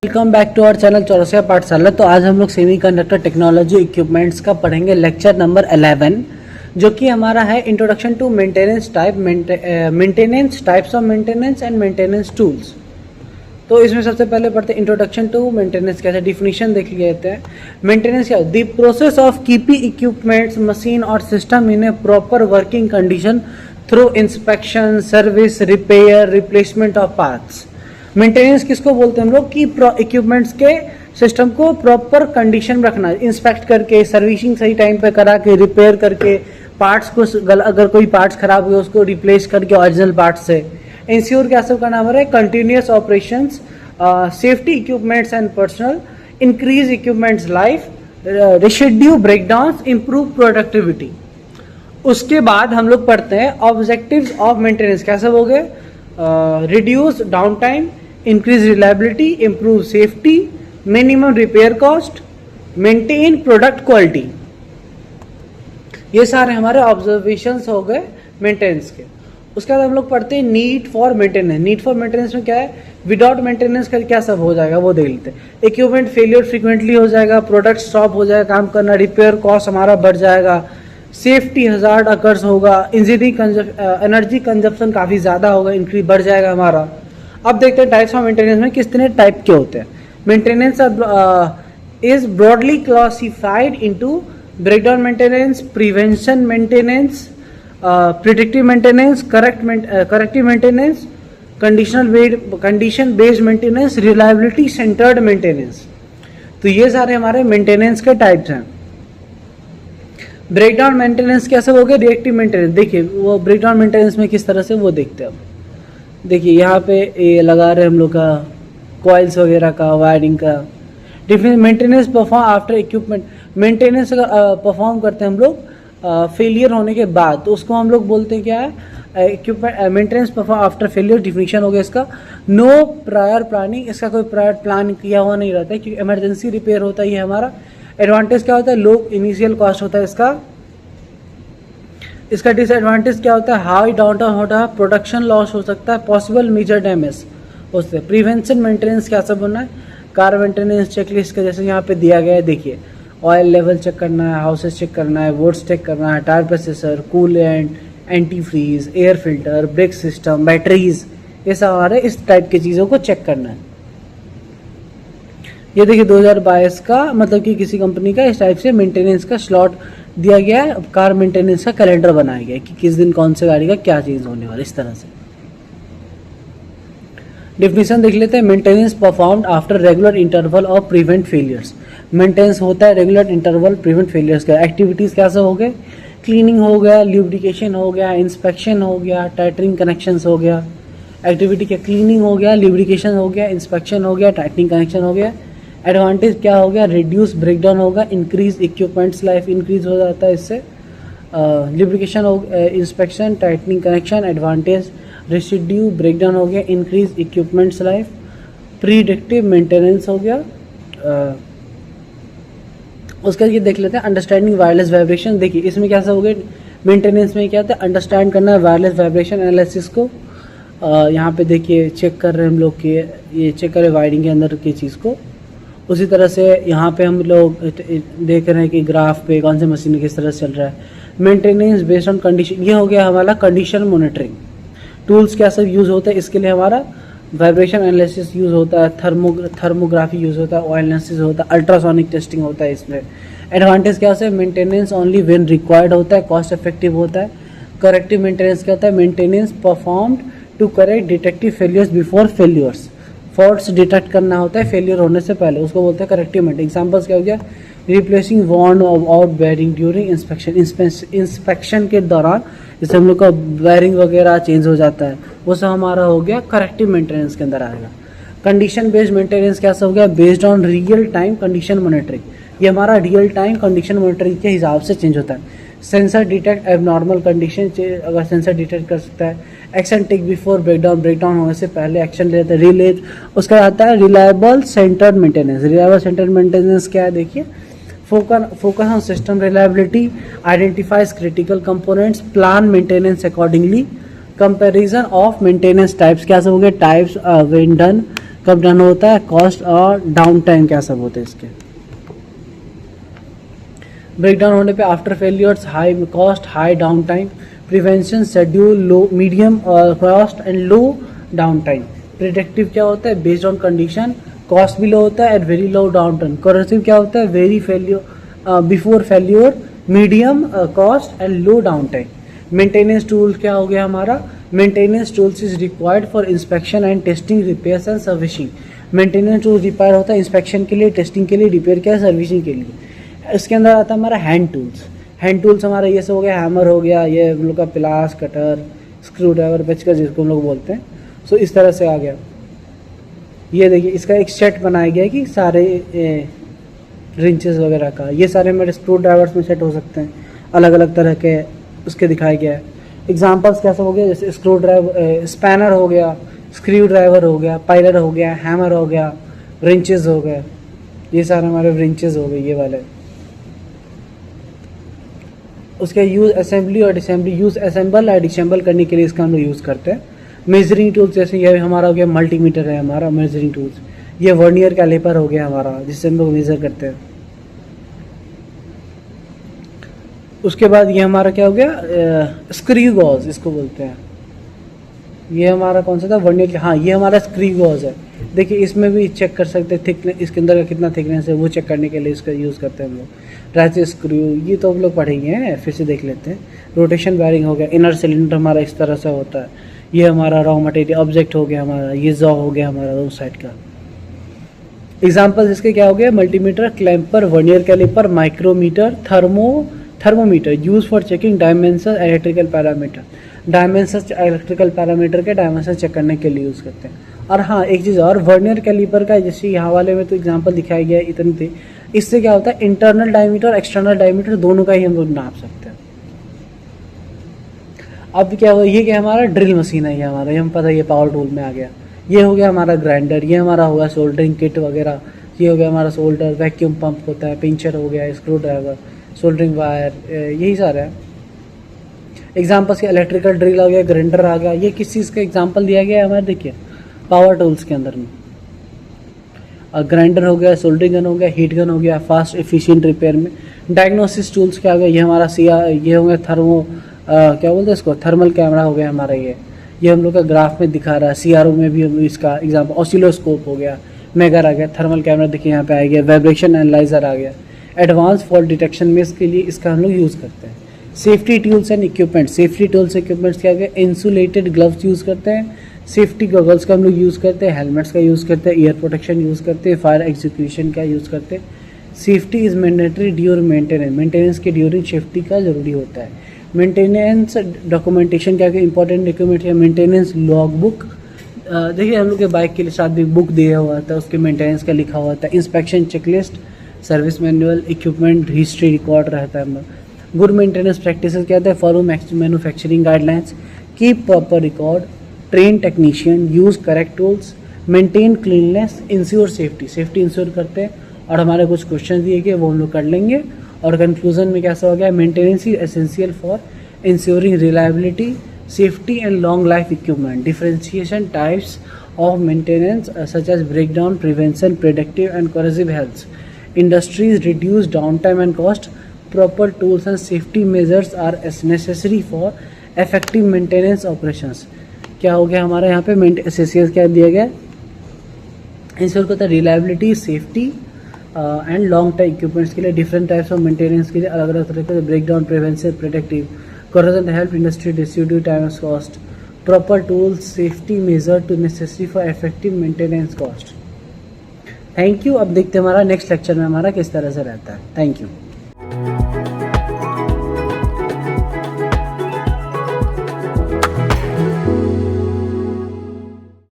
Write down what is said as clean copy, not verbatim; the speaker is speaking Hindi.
Welcome back to our channel Chaurasiya Pathshala. तो आज हम लोग सेमीकंडक्टर टेक्नोलॉजी इक्विपमेंट्स का पढ़ेंगे लेक्चर नंबर 11, जो कि हमारा है introduction to maintenance types of maintenance and maintenance tools. तो इसमें सबसे पहले पढ़ते हैं इंट्रोडक्शन टू मेंटेनेंस। कैसे डिफिनीशन देख लेते हैं। मेंटेनेंस क्या, the process of keeping equipments, machine और system in a proper working condition through inspection, service, repair, replacement of parts. Maintenance किसको बोलते हैं हम लोग कि इक्विपमेंट्स के सिस्टम को प्रॉपर कंडीशन में रखना, इंस्पेक्ट करके, सर्विसिंग सही टाइम पे करा के, रिपेयर करके, पार्ट्स को अगर कोई पार्ट्स खराब हुए उसको रिप्लेस करके ओरिजिनल पार्ट्स से इंश्योर क्या सब करना हमारा continuous operations, safety equipments and personal, increase equipments life, reduce breakdown, improve productivity. उसके बाद हम लोग पढ़ते हैं ऑब्जेक्टिव्स ऑफ मेंटेनेंस। क्या सब हो गए, reduce down time, increase reliability, improve safety, minimum repair cost, maintain product quality. ये सारे हमारे ऑब्जर्वेशंस हो गए मेंटेनेंस के। उसके बाद हम लोग पढ़ते हैं need for maintenance. Need for maintenance में क्या है, विदाउट मेंटेनेंस का क्या सब हो जाएगा वो देख लेते हैं। इक्विपमेंट फेलियर फ्रीक्वेंटली हो जाएगा, प्रोडक्ट स्टॉप हो जाएगा काम करना, रिपेयर कॉस्ट हमारा बढ़ जाएगा, सेफ्टी हजार्ड अकर्स होगा, एनर्जी कंजप्शन काफ़ी ज़्यादा होगा, इंक्रीज बढ़ जाएगा हमारा। अब देखते हैं टाइप्स ऑफ मेंटेनेंस में कितने टाइप के होते हैं। Maintenance is broadly classified into breakdown maintenance, prevention maintenance, predictive maintenance, corrective maintenance, condition based maintenance, reliability centred maintenance. तो ये सारे हमारे मेंटेनेंस के टाइप्स हैं। ब्रेकडाउन मेंटेनेंस कैसे हो गया, रिएक्टिव मेंटेनेंस। देखिए वो ब्रेकडाउन मेंटेनेंस में किस तरह से वो देखते हैं। अब देखिए यहाँ पे ये लगा रहे हम लोग का कॉइल्स वगैरह का, वायरिंग का। Different maintenance perform after equipment, maintenance perform करते हैं हम लोग फेलियर होने के बाद, तो उसको हम लोग बोलते हैं क्या है, equipment maintenance perform after failure. Definition हो गया इसका, नो प्रायर प्लानिंग, इसका कोई प्रायर प्लान किया हुआ नहीं रहता है क्योंकि इमरजेंसी रिपेयर होता है ये हमारा। एडवांटेज क्या होता है, लो इनिशियल कॉस्ट होता है इसका डिसएडवांटेज क्या होता है, हाई डाउन टाउन होता है, प्रोडक्शन लॉस हो सकता है, पॉसिबल मेजर डैमेज उससे। प्रिवेंशन मेंटेनेंस क्या सब बनना है, कार मेंटेनेंस चेकलिस्ट का जैसे यहाँ पे दिया गया है। देखिए ऑयल लेवल चेक करना है, हाउसेस चेक करना है, वोट्स चेक करना है, tyre processor, coolant, anti freeze, air filter, brake system, batteries, ये सब हमारे इस टाइप की चीज़ों को चेक करना है। ये देखिए 2022 का मतलब कि किसी कंपनी का इस टाइप से मेंटेनेंस का स्लॉट दिया गया है, कार मेंटेनेंस का कैलेंडर बनाया गया है कि किस दिन कौन से गाड़ी का क्या चीज़ होने वाला, इस तरह से। डिफिनीशन देख लेते हैं। Maintenance performed after regular interval और प्रिवेंट फेलियर्स। मेंटेनेंस होता है रेगुलर इंटरवल, प्रिवेंट फेलियर्स का। एक्टिविटीज़ क्या सब हो गए, क्लीनिंग हो गया, ल्यूब्रिकेशन हो गया, इंस्पेक्शन हो गया, टाइटनिंग कनेक्शंस हो गया। एक्टिविटी क्या, क्लीनिंग हो गया, ल्यूब्रिकेशन हो गया, इंस्पेक्शन हो गया, टाइटनिंग कनेक्शन हो गया। एडवांटेज क्या हो गया, रिड्यूस ब्रेकडाउन होगा, इंक्रीज इक्विपमेंट्स लाइफ इंक्रीज हो जाता है इससे। लुब्रिकेशन हो, inspection, tightening connection. Advantage reduce breakdown हो गया, increase equipments life. Predictive maintenance हो गया। उसका ये देख लेते हैं अंडरस्टैंडिंग वायरलेस वाइब्रेशन। देखिए इसमें क्या सब हो गया, मेंटेनेंस में क्या होता है, अंडरस्टैंड करना है वायरलेस वाइब्रेशन एनालिसिस को। यहाँ पे देखिए चेक कर रहे हैं हम लोग कि ये चेक करें वायरिंग के अंदर की चीज़ को। उसी तरह से यहाँ पे हम लोग देख रहे हैं कि ग्राफ पे कौन से मशीन किस तरह से चल रहा है। मेंटेनेंस बेस्ड ऑन कंडीशन, ये हो गया हमारा कंडीशन मॉनिटरिंग। टूल्स क्या सब यूज़ होता है इसके लिए, हमारा वाइब्रेशन एनालिसिस यूज़ होता है, थर्मोग्राफी यूज़ होता है, ऑयल एनालिसिस होता है, अल्ट्रासोनिक टेस्टिंग होता है इसमें। एडवांटेज क्या है, मेंटेनेंस ओनली व्हेन रिक्वायर्ड होता है, कॉस्ट इफेक्टिव होता है। करेक्टिव मेंटेनेंस क्या होता है, maintenance performed to correct detective failures before failures. Faults detect करना होता है फेलियर होने से पहले, उसको बोलते हैं करेक्टिव मेंटेनेंस। एग्जांपल्स क्या हो गया, replacing worn out bearing during inspection के दौरान जैसे हम लोग का वायरिंग वगैरह चेंज हो जाता है, वो सब हमारा हो गया करेक्टिव मेंटेनेंस के अंदर आएगा। कंडीशन बेस्ड मेंटेनेंस क्या सब हो गया, based on real time condition monitoring. ये हमारा रियल टाइम कंडीशन मॉनिटरिंग के हिसाब से चेंज होता है। सेंसर डिटेक्ट एबनॉर्मल कंडीशन, अगर सेंसर डिटेक्ट कर सकता है। Action take before breakdown, breakdown होने से पहले एक्शन लेते हैं। रिले, उसका आता है reliable centred maintenance. Reliable centred maintenance क्या है, देखिए focus on system reliability, identifies critical components, plan maintenance accordingly. Comparison of maintenance types क्या सब हो गए, टाइप्स व्हेन डन, कब डन होता है, कॉस्ट और डाउन टाइम क्या सब होते हैं इसके। ब्रेकडाउन होने पे after failures high cost, high down time, prevention, schedule, low medium cost and low down time. Predictive क्या होता है, बेस्ड ऑन कंडीशन, कॉस्ट भी लो होता है at very low down time. Corrective क्या होता है, very failure before failure, medium cost and low down time. Maintenance tool क्या हो गया हमारा, maintenance tools is required for inspection and testing, repairs and servicing. Maintenance tool require होता है इंस्पेक्शन के लिए, टेस्टिंग के लिए, रिपेयर क्या, सर्विसिंग के लिए। इसके अंदर आता है हमारा हैंड टूल्स। हैंड टूल्स हमारा ये सब हो गया, हैमर हो गया, ये हम लोग का प्लास, कटर, स्क्रू ड्राइवर, पेचकस जिसको हम लोग बोलते हैं। सो इस तरह से आ गया। ये देखिए इसका एक सेट बनाया गया है कि सारे रिंचेस वगैरह का, ये सारे मेरे स्क्रू ड्राइवर्स में सेट हो सकते हैं, अलग अलग तरह के उसके दिखाया गया है। एग्जांपल्स क्या सब हो गया, जैसे स्क्रू ड्राइवर, स्पैनर हो गया, स्क्रू ड्राइवर हो गया, पायलर हो गया, हैमर हो गया, रिंचेस हो गए, ये सारे हमारे रिंचेस हो गए ये वाले। उसके यूज असेंबली और डिसेंबली, यूज असेंबल और डिसेंबल करने के लिए इसका हम लोग यूज़ करते हैं। मेजरिंग टूल्स, जैसे ये हमारा हो गया मल्टीमीटर है हमारा मेजरिंग टूल्स, ये वर्नियर कैलिपर हो गया हमारा जिससे हम लोग मेजर करते हैं। उसके बाद ये हमारा क्या हो गया, स्क्रू गॉज इसको बोलते हैं। ये हमारा कौन सा था, वर्नियर, हाँ ये हमारा स्क्रू गॉज है। देखिए इसमें भी चेक कर सकते हैं थिकनेस, इसके अंदर का कितना थिकनेस है वो चेक करने के लिए इसका यूज़ करते हैं हम लोग। रैचेट स्क्रू, ये तो हम लोग पढ़ेंगे हैं, फिर से देख लेते हैं। रोटेशन बैरिंग हो गया, इनर सिलेंडर हमारा इस तरह से होता है। ये हमारा रॉ मटेरियल ऑब्जेक्ट हो गया हमारा, ये जॉ हो गया हमारा दो साइड का। एग्जाम्पल इसके क्या हो गया, multimeter, clamper, vernier caliper, micrometer, thermometer use for checking dimension, electrical parameter, dimension electrical parameter के डायमेंशन चेक करने के लिए यूज़ करते हैं। और हाँ एक चीज़ और, वर्नियर कैलिपर का जैसे यहाँ वाले में तो एग्जांपल दिखाया गया है इतनी थी, इससे क्या होता है इंटरनल डायमीटर और एक्सटर्नल डायमीटर दोनों का ही हम लोग नाप सकते हैं। अब क्या हुआ, ये क्या हमारा ड्रिल मशीन है, ये हमारा, ये हम पता है ये पावर टूल में आ गया। ये हो गया हमारा ग्राइंडर, ये हमारा होगा सोल्डरिंग किट वगैरह, ये हो गया हमारा सोल्डर, वैक्यूम पंप होता है, पिंचर हो गया, स्क्रू ड्राइवर, सोल्डरिंग वायर, यही सारा है। एग्जाम्पल्स के इलेक्ट्रिकल ड्रिल आ गया, ग्राइंडर आ गया, ये किस चीज़ का एग्जाम्पल दिया गया है हमारे, देखिए पावर टूल्स के अंदर में। ग्राइंडर हो गया, सोल्डरिंग गन हो गया, हीट गन हो गया, फास्ट एफिशिएंट रिपेयर में। डायग्नोसिस टूल्स क्या हो गया, ये हमारा ये हो गया थर्मो क्या बोलते हैं इसको, थर्मल कैमरा हो गया हमारा, ये हम लोग का ग्राफ में दिखा रहा है। सीआरओ में भी हम इसका एग्जाम्पल, ऑसिलोस्कोप हो गया, मेगर आ गया, थर्मल कैमरा देखिए यहाँ पे आ गया, वाइब्रेशन एनालाइजर आ गया। एडवांस फॉल्ट डिटेक्शन में इसके लिए इसका हम लोग यूज़ करते हैं। Safety tools and equipment, safety tools equipments क्या गया, इंसुलेटेड ग्लव्स यूज़ करते हैं, सेफ्टी गॉगल्स का हम लोग यूज़ करते हैं, हेलमेट्स का यूज़ करते हैं, एयर प्रोटेक्शन यूज़ करते हैं, फायर एग्जीक्यूशन का यूज़ करते हैं। Safety is mandatory during maintenance, maintenance के ड्यूरिंग सेफ्टी का ज़रूरी होता है। मेंटेनेंस डॉक्यूमेंटेशन क्या क्या इंपॉर्टेंट डॉक्यूमेंट है, मेंटेनेंस लॉग बुक, देखिए हम लोग के बाइक के लिए साथ भी बुक दिया हुआ था, उसके मेंटेनेंस का लिखा हुआ था। Inspection checklist, service manual, equipment history record रहता है। गुड मेंटेनेंस प्रैक्टिसेस क्या होता है, follow manufacturing guidelines, keep proper record, train technician, use correct tools, maintain cleanness, ensure safety, safety ensure करते हैं। और हमारे कुछ क्वेश्चन दिए गए वो हम लोग कर लेंगे। और कंक्लूजन में कैसा हो गया, maintenance is essential for ensuring reliability, safety and long life equipment. Differentiation types of maintenance such as breakdown, prevention, predictive and corrective health. Industries reduce downtime and cost. Proper tools and safety measures are as necessary for effective maintenance operations. क्या हो गया हमारा यहाँ पे एसेंशियल क्या दिया गया, इंश्योर करता है reliability, safety and long time equipments के लिए, डिफरेंट टाइप्स ऑफ मेंटेनेंस के लिए अलग अलग तरह के, breakdown, prevention, protective, corrosion help industry distribute time as cost. Proper tools, safety measure to necessary for effective maintenance cost. Thank you. अब देखते हैं हमारा नेक्स्ट लेक्चर में हमारा किस तरह से रहता है। Thank you.